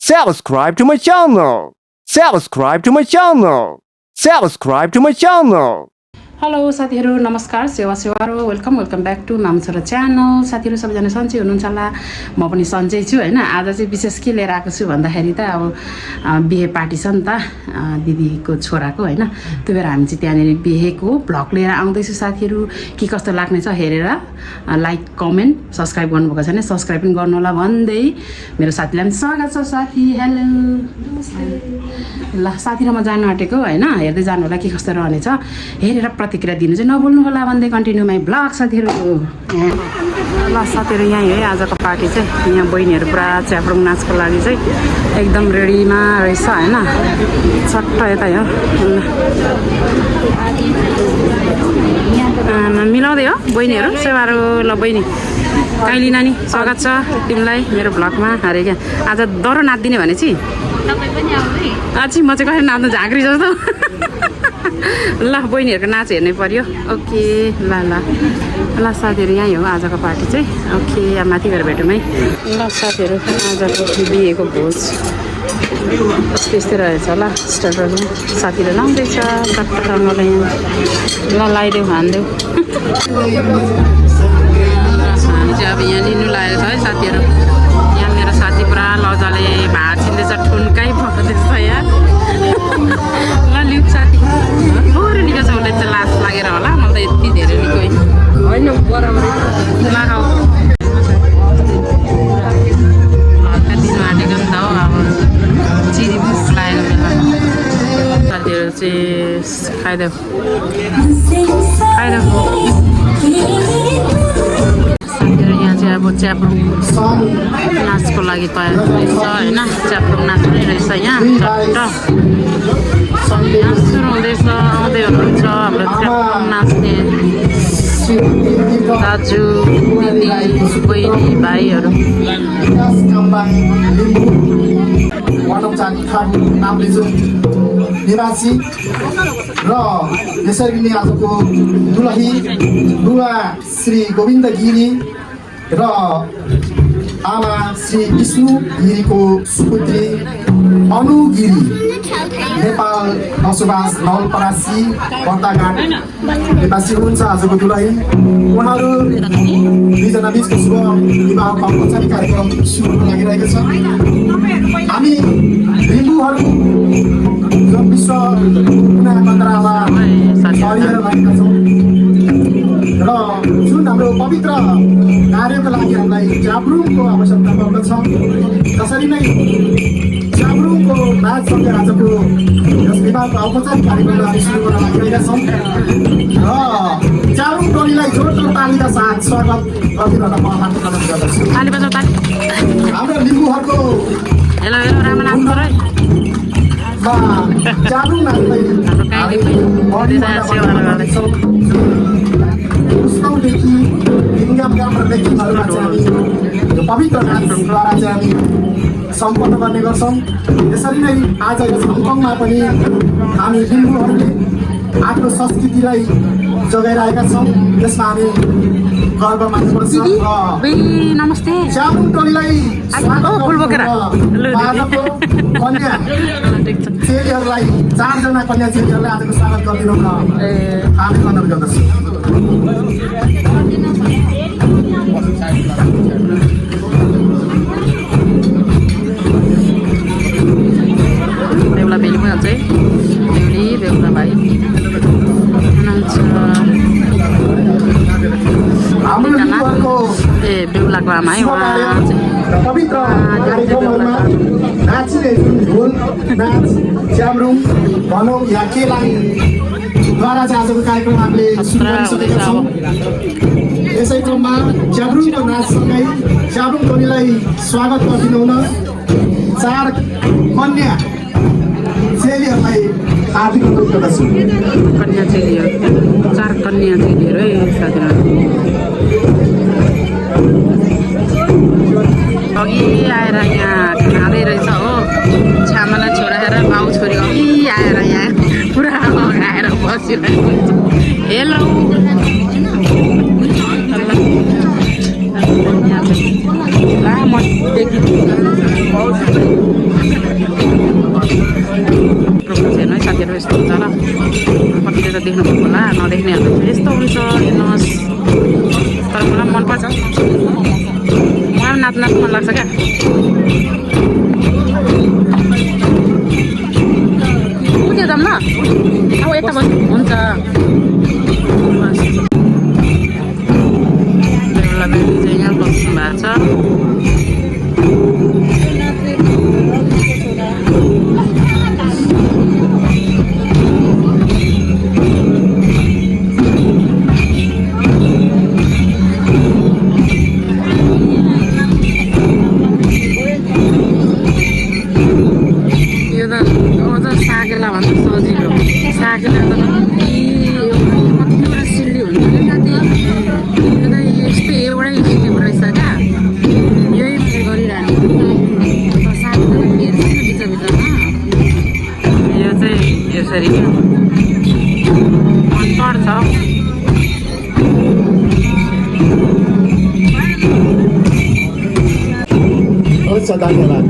Subscribe to my channel. Subscribe to my channel. Subscribe to my channel. Hello साथीहरु नमस्कार सेवा welcome back to माम छोरा channel. साथीहरु सबैजना सन्चै हुनुहुन्छ होला, म पनि सन्चै छु हैन। आज चाहिँ विशेष के लिएर आएको छु भन्दाखेरि त अब बिहे पार्टी छ नि त दिदीको छोराको हैन। त्यो भएर हामी चाहिँ त्यहाँनेर बिहेको भ्लग लिएर आउँदैछु साथीहरु। के कस्तो लाग्ने छ हेरेर लाइक कमेन्ट सब्स्क्राइब गर्नुभएको छैन सब्स्क्राइब पनि गर्नु होला भन्दै मेरो साथीलाई पनि स्वागत छ। साथी हेलो ल साथी र म जानु आँटेको हैन, हेर्दै जानु होला के कस्तो रहनेछ हेरेर प्रतिक्रिया दिनु चाहिँ नभुल्नु होला भन्दै कन्टिन्यू माई ब्लग साथीहरु। ल साथीहरु यही है आजको पार्टी चाहिँ। यहाँ बहिनीहरु पुरा च्याब्रुङ नाचको लागि चाहिँ एकदम रेडीमा रहेछ हैन। छट्ट यता हो मिलाउँदै हो बहिनीहरु सेवारो। ल बहिनी काइली नानी स्वागत छ तिमीलाई मेरो ब्लगमा। अरे क्या आज दरो नाच्दिने भनेछि तपाई पनि आउनु आछि। म चाहिँ कसरी नाच्नु झाँक्री जस्तो। ल बहिनीहरुको नाच हेर्नै पर्यो। ओके ल ल ल साथीहरु यही हो आजको पार्टी चाहिँ। ओके अब माथि गएर भेटौँ है। ल साथीहरु आजको बिहेको भोज त्यस्तै रहेछ। ल स्टार्टरमा साथीले लाउँदैछ टक्टरलाई ल लाइदेऊ हान्देऊ। हामी चाहिँ अब यहाँ लिनु लागेको छ है साथीहरु। यहाँ मेरो साथी पुरा लजाले भात छिन्दैछ ठुन्काइ पकाउँदैछ यहाँ। ल लिउ साथी थोरै निको छ उसले चाहिँ लास लागेर होला, मलाई त यति धेरै निको होइन बराबर लगाऊ हल्का दिनु आँटेको नि त हो। अब चिरी भुस लागेको बेला साथीहरू चाहिँ खाइदेऊ साथीहरू यहाँ चाहिँ अब च्याब्रुङ नाचको लागि तयार रहेछ होइन। च्याब्रुङ नाच पनि रहेछ यहाँ चट्ट यहाँ सुरु हुँदैछ। आउँदै हुनुहुन्छ हाम्रो च्याब्रुङ नाच्ने दाजु दिदी बहिनी भाइहरू। निवासी र यसरी नै आजको दुलही बुवा श्री गोविन्द गिरी र आमा श्री विष्णु गिरीको सुपुत्री अनु गिरी नेपाल बसोबास नवलपरासी बर्ताघाट निवासी हुनुहुन्छ। आजको दुलही उहाँहरू दुईजना बिचको शुभ विवाहको औपचारिक कार्यक्रम सुरु लागिरहेको छ। हामी हिन्दूहरू जो विश्व मन्त्रालयमा सहयोग गरेका छौँ र जुन हाम्रो पवित्र कार्यको लागि हामीलाई च्याब्रुङको आवश्यकता पर्दछ। जसरी नै च्याब्रुङको नाचसँगै आजको यस विवाहको औपचारिक कार्यक्रमलाई हामी सुरु गर्न लागिरहेका छौँ र च्याब्रुङ टोलीलाई जोरदार तालीका साथ स्वागत गरिदिन म हार्दिक अनुरोध गर्दछु। हाम्रो लिम्बूहरूको हेलो हेलो राम्रो नाच्नु रे च्याब्रुङ नाचलाई पुस्तौँदेखि लिङ्गमदेखिहरूमा चाहिँ हामी यो पवित्र नाचद्वारा चाहिँ हामी सम्पन्न गर्ने गर्छौँ। यसरी नै आज यस हङकङमा पनि हामी लिम्बूहरूले आफ्नो संस्कृतिलाई जोगाइरहेका छौँ। यसमा हामी गर्व मान्नुपर्छ। नमस्ते च्याब्रुङ टोलीलाई आजको कन्या चेलीहरूलाई 4 जना कन्या चेलीहरूलाई आजको स्वागत गरिदिनु न हार्दिक अनुरोध गर्दछु। बेहुला बेली पनि हुन्छ है बेहुली बेहुला भाइ ए बेहुलाको आमा है पवित्र कार्यक्रमहरूमा नाचिने जुन ढोल नाच च्याब्रुङ भनौँ या केलाङ द्वारा चाहिँ आजको कार्यक्रम हामीले सुरु गरिसकेका छौँ। यसै क्रममा च्याब्रुङको नाचसँगै च्याब्रुङ टोलीलाई स्वागत गरिदिनु हुन 4 कन्या चेलीहरूलाई हार्दिक अनुरोध गर्दछु। कन्या चेलीहरू 4 कन्या चेलीहरू है साथीहरू। अघि आएर यहाँ खाँदै रहेछ हो छ्यामालाई छोडाएर बाउ छोरी अघि आएर यहाँ पुरा लगाएर बसिरहेको हुन्छ। हेलो लामो नदेख्नेहरू यस्तो हुन्छ हेर्नुहोस् तर मलाई मनपर्छ मलाई नाच्न मन लाग्छ क्या उयो जाऊँ ल अब यता बस्नु हुन्छ बेहुला बेहुली चाहिँ यहाँ बस्नु भएको छ साकेला भन्दा सजिलो साकेला त कतिवटा सिल्ली हुन्छ क्या साथी यस्तै एउटै सिकेको रहेछ क्या यही गरिरहनु साकेला भित्रभित्रमा यो चाहिँ यसरी मनपर्छ हुन्छ धन्यवाद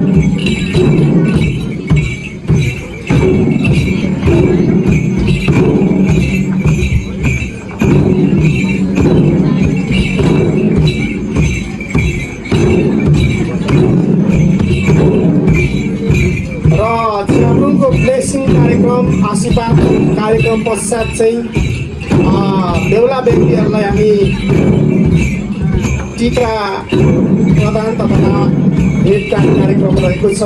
आशीर्वाद कार्यक्रम पश्चात चाहिँ बेहुला व्यक्तिहरूलाई हामी टिका प्रदान तथा भेटघाट कार्यक्रम रहेको छ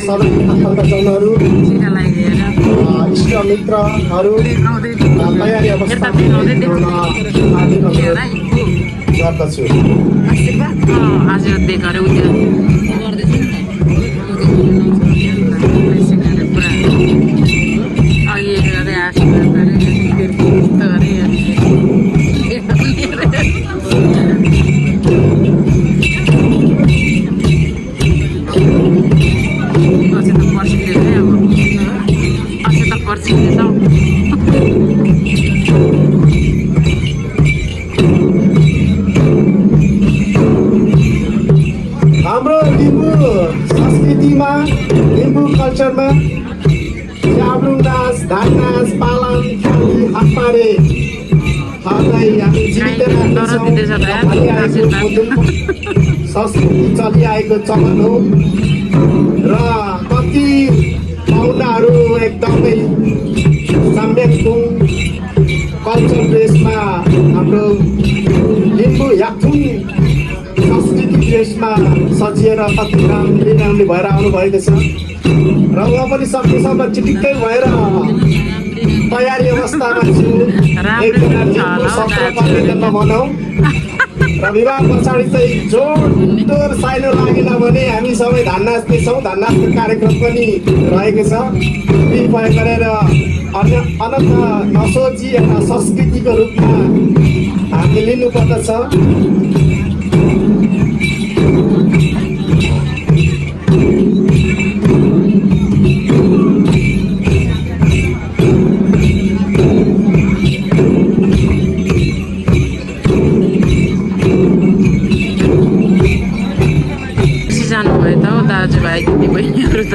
सबै आफन्तजनहरू इष्टमित्रहरू तयारी अवस्थामा गर्दछु हाम्रो लिम्बू संस्कृतिमा लिम्बू कल्चरमा च्याब्रुङ नाच धान नाच पालन ख्याली हातपारेहरूलाई हामी जीवित राख्छौँ संस्कृति चलिआएको चलन हो र कति पाहुनाहरू एकदमै साम्यङपुङ कल्चर ड्रेसमा हाम्रो लिम्बू याक्थुङ संस्कृति ड्रेसमा सजिएर कति राम्री भएर आउनुभएको छ र उहाँ पनि सकेसम्म चिटिक्कै भएर तयारी अवस्थामा छु एकजना लिम्बू सत्र पर्यटनमा भनौँ र विवाह पछाडि चाहिँ जोडतोड साइनो लागेन भने हामी सबै धान नाच्नेछौँ धान नाच्ने कार्यक्रम पनि रहेको छ कृपया गरेर अनन्त नसोची एउटा संस्कृतिको रूपमा हामी लिनुपर्दछ जानुभयो त दाजुभाइ दिदीबहिनीहरू त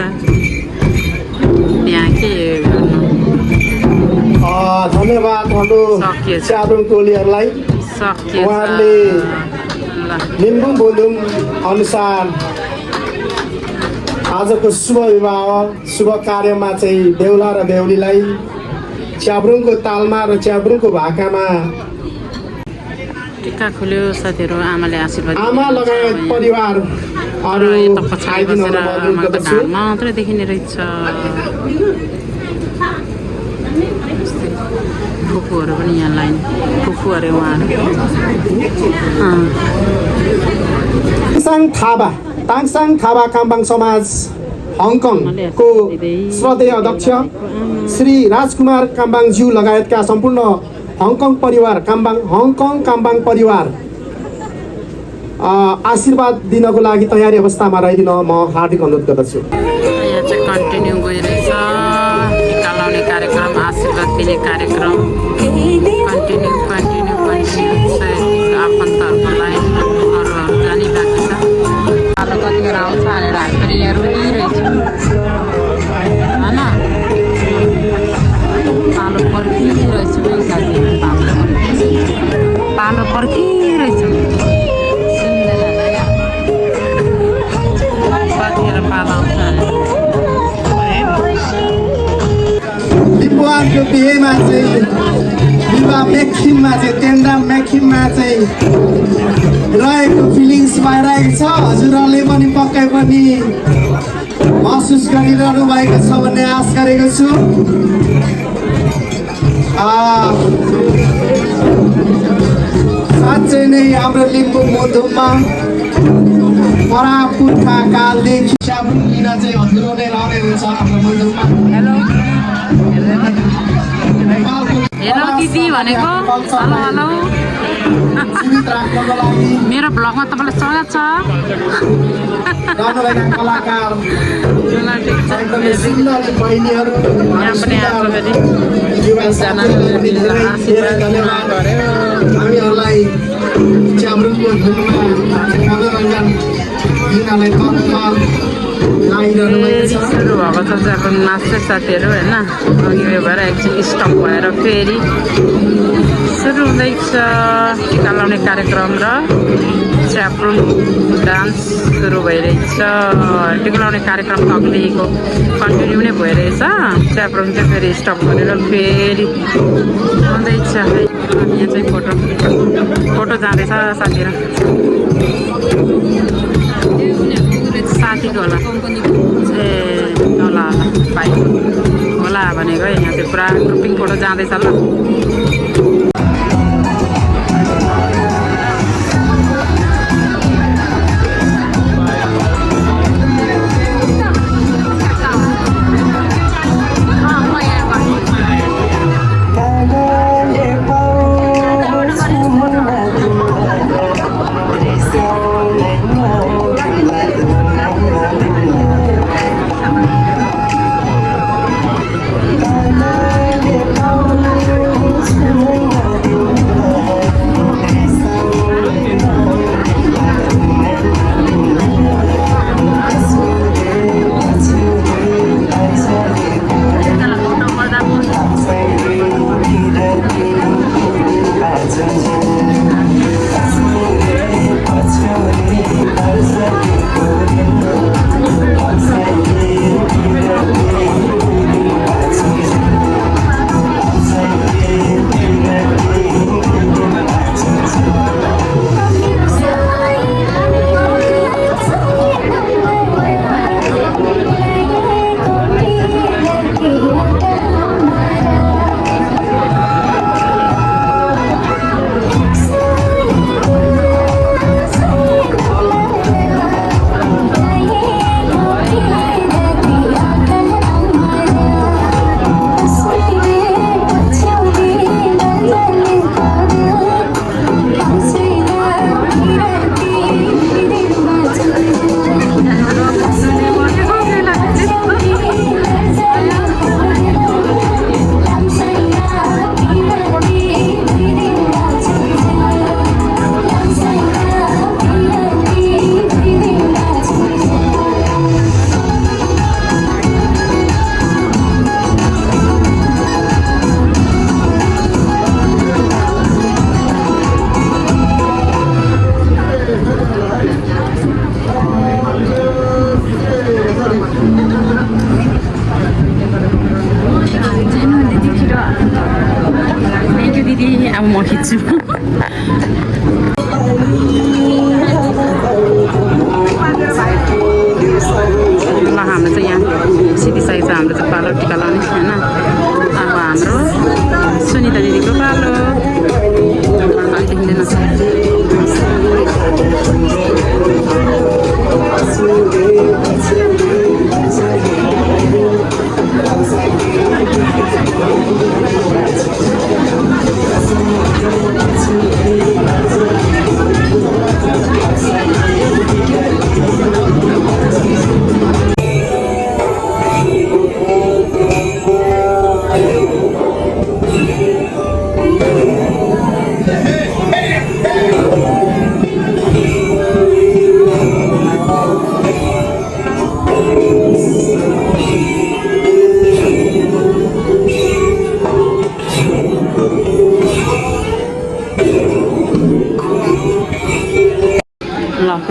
यहाँ के गर्नु धन्यवाद हाम्रो च्याब्रुङ टोलीहरूलाई उहाँहरूले लिम्बुङ बोलुङ अनुसार आजको शुभ विवाह शुभ कार्यमा चाहिँ बेहुला र बेहुलीलाई च्याब्रुङको तालमा र च्याब्रुङको भाकामा टिका खुल्यो साथीहरू आमाले आशीर्वाद आमा लगायत परिवार यता पछाडि बसेर आमाको ढाड मात्रै देखिने रहेछ फुपूहरू पनि यहाँ लाइन फुपू अरे उहाँहरू ताङसाङ थाबा काम्बाङ समाज हङकङको श्रद्धेय अध्यक्ष श्री राजकुमार काम्बाङज्यू लगायतका सम्पूर्ण हङकङ काम्बाङ परिवार आशीर्वाद दिनको लागि तयारी अवस्थामा रहिदिन म हार्दिक अनुरोध गर्दछु। यहाँ चाहिँ कन्टिन्यू गइरहेछ टिका लाउने कार्यक्रम आशीर्वाद दिने कार्यक्रम कन्टिन्यू आफन्तहरूको लाइन अरूहरू जाने बाँकी छ आलु कतिखेर आउँछ भनेर हामी पनि यहाँ रोइरहेछौँ होइन आलु पर्खिरहेछु पालो पर्खिरहेछ कतिखेर पालो आउँछ लिम्बुवानको बिहेमा चाहिँ विवाह मेखिममा चाहिँ तेन्डाम मेखिममा चाहिँ रहेको फिलिङ्स भइरहेको छ हजुरहरूले पनि पक्कै पनि महसुस गरिरहनु भएको छ भन्ने आश गरेको छु साँच्चै नै हाम्रो लिम्बू मुधुममा परापुर्खा कालदेखि स्याब्रुङ लिन चाहिँ हजुरहरू नै रहने हुन्छ हाम्रो मुधुममा हेलो दिदी भनेको हेलो हेलो जीवित राख्नको लागि मेरो ब्लगमा तपाईँलाई स्वागत छ गर्नुभएका कलाकार एकदमै सुन्दर बहिनीहरू यहाँ पनि आएको फेरि युवा साथीहरूलाई धेरै धेरै धन्यवाद हामीहरूलाई च्याब्रुङको धुनमा मनोरञ्जन दिनलाई तत्पर लागिरहनु भएको छ सुरु भएको छ चाहिँ अब नाच्छ साथीहरू होइन अघि उयो भएर एकछिन स्टप भएर फेरि सुरु हुँदैछ टिका लाउने कार्यक्रम र च्याब्रुङ डान्स सुरु भइरहेछ टिका लाउने कार्यक्रम त अघिदेखिको कन्टिन्यू नै भइरहेछ च्याब्रुङ चाहिँ फेरि स्टप गरेर फेरि हुँदैछ यहाँ चाहिँ फोटो जाँदैछ साथीहरू साथीको होला ए होला बाइक होला भनेको है यहाँ चाहिँ पुरा ग्रुपिङ फोटो जाँदैछ ल अब म खिच्छु ल हाम्रो चाहिँ यहाँ सिधिसकेको छ हाम्रो चाहिँ पालो टिका लाउने होइन अब हाम्रो सुनिता दिदीको पालो देखिँदैन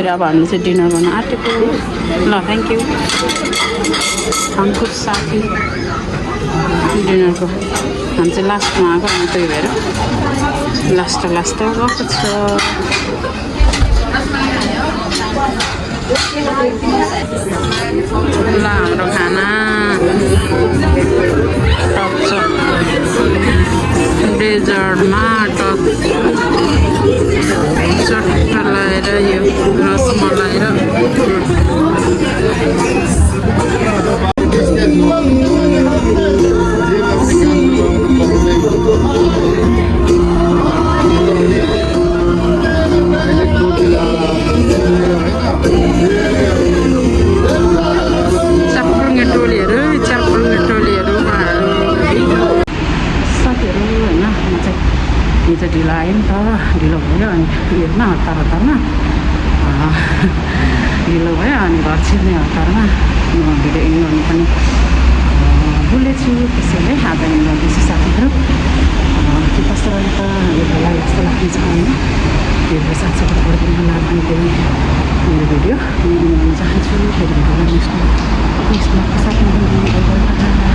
अहिले अब हामीले चाहिँ डिनर गर्न आँटेको ल थ्याङ्क यू अङ्कुर साथी डिनरको हामी चाहिँ लास्टमा आएको अनि त्यही भएर लास्ट गएको छ ल हाम्रो खाना टक्छ डेजर्टमा चट्ट लगाएर यो रसमलाई र चापुङ्गे टोलीहरू साथीहरू होइन म चाहिँ हिजो ढिलो आयो नि त ढिलो भयो अनि उयोमा हतारमा ढिलो भयो अनि घर छिर्ने हतारमा भिडियो एन्ड गर्नु पनि भुलेछु त्यसैले आज एन्ड गर्दैछु साथीहरू के कस्तो रह्यो त मलाई जस्तो लाग्ने छ होइन भिडियो साथीहरू पनि लाग्ने त्यही मेरो भिडियो एन्ड गर्न चाहन्छु फेरि भिडियो नेक्स्ट ब्लगको साथमा